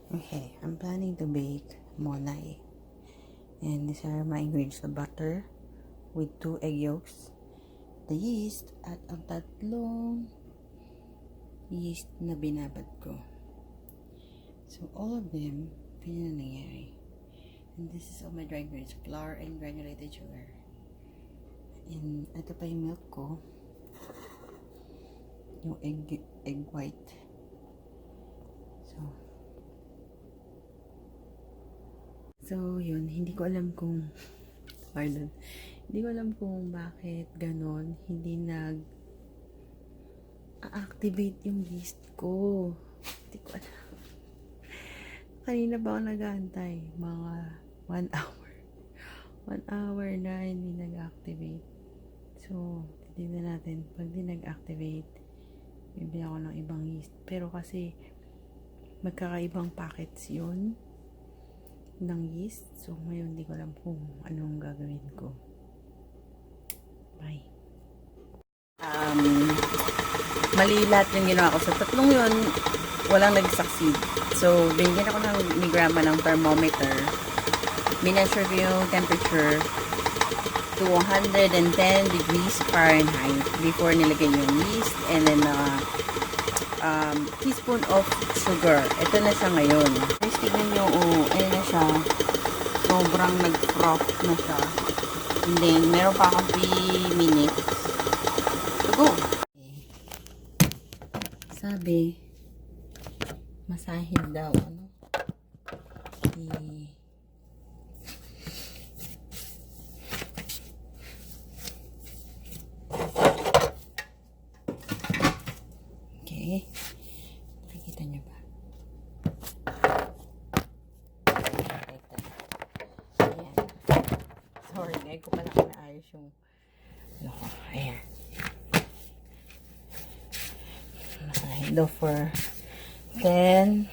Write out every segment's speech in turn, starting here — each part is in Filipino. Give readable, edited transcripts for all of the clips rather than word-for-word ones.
Okay, I'm planning to bake Monay. And these are my ingredients: the butter with 2 egg yolks, the yeast, at ang tatlong yeast na binabad ko. So, all of them, ganyan na nangyayari. And this is all my dry ingredients: flour and granulated sugar. And ito pa yung milk ko. Yung egg white. So, yun. Hindi ko alam kung hindi ko alam kung bakit ganon. Hindi activate yung yeast ko. Hindi ko alam. Kanina ba ako nag-aantay? Mga 1 hour. 1 hour na hindi nag-activate. So, titignan natin. Pag di nag-activate, bibili ako ng ibang yeast. Pero kasi, magkakaibang packets yun ng yeast. So, ngayon, hindi ko alam kung anong gagawin ko. Bye. Mali lahat yung ginawa ko. Sa tatlong yun, walang nag-succeed. So, binigyan ako ni Grandma ng thermometer. Mineasure ko yung temperature to 110 degrees Fahrenheit before nilagay yung yeast, and then teaspoon of sugar. Ito na siya ngayon. Guys, tignan nyo, ayun na siya. Sobrang nag-froth na siya. And then, meron pa akong 3 minutes to go. Sabi, masahin daw, ano? Okay. Nakikita niyo ba? Ayan. Sorry, ngayon ko pala naayos yung ayan. Masahin daw for 10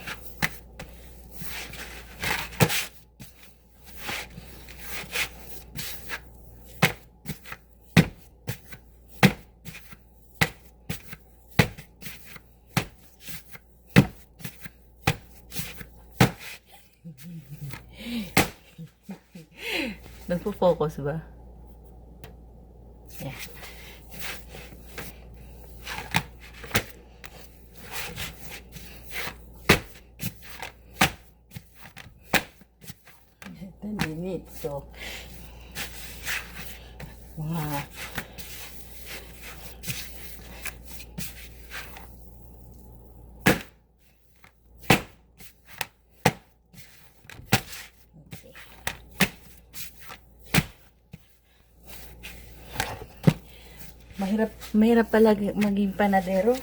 Nagpo-focus ba? Yeah. So, wow. Okay. Mahirap pala maging panadero.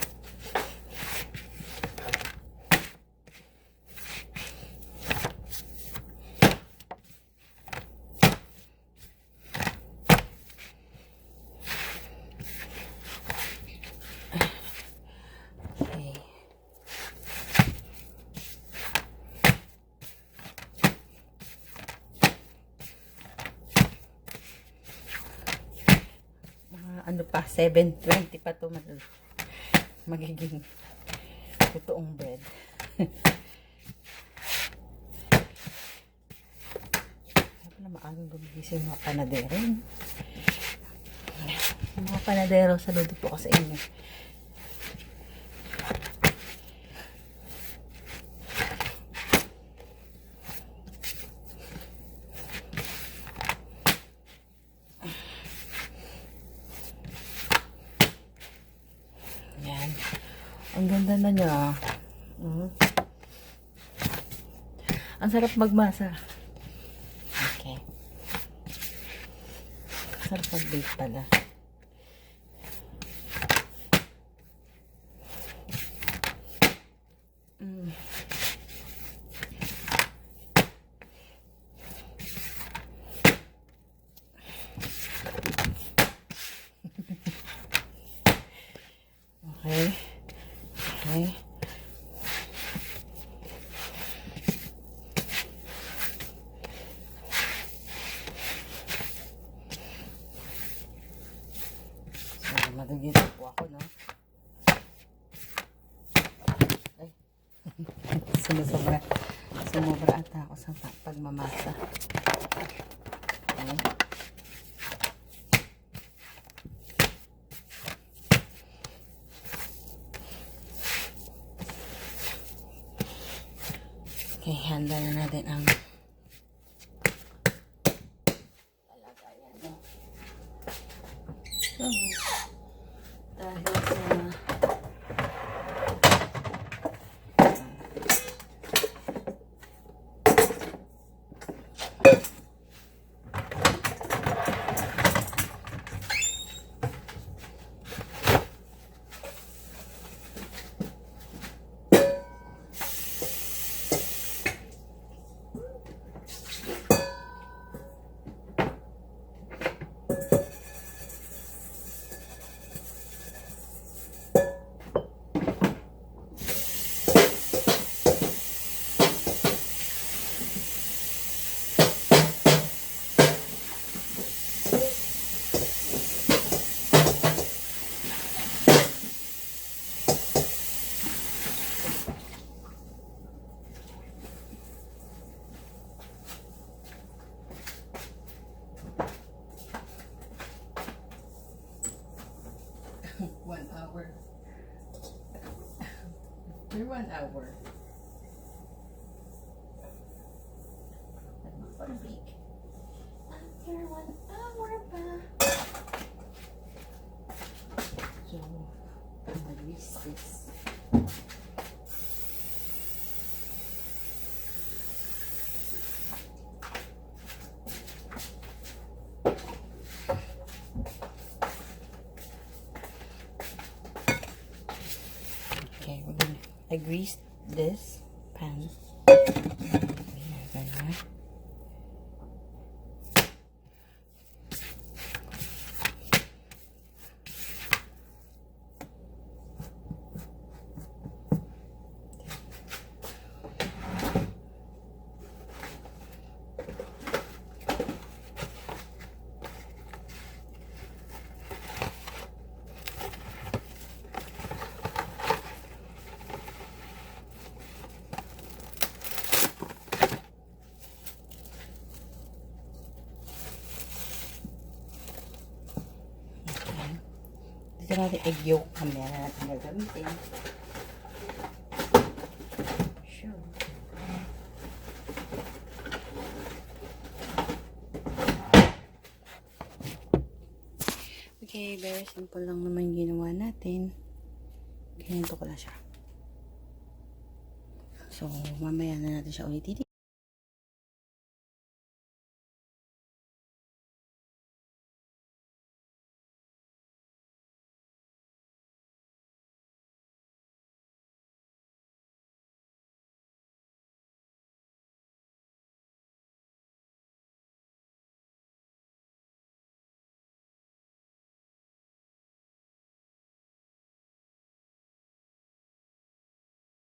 Ano pa, 7:20 pa to magiging totoong bread. Dapat na maagang gumigising mga panadero. Mga panadero, saludo po ako sa inyo. Ang ganda na niya. Ang sarap magmasa. Okay. Sarap mag-bake pala. Okay. Okay. So, magagito po ako, no? Ay. Sumusobra. Sumobra ata ako sa pagmamasa. Okay. Okay, handa na natin ang talagayan. So, dahil sa One hour. After 1 hour. After 1 hour pa. So, mag-whisk this. Okay, we're gonna. I greased this pan. Ganyan. Dito natin egg yolk mamaya na natin gagamitin. Sure. Okay, very simple lang naman ginawa natin. Ganito ko lang siya. So, mamaya na natin siya ulit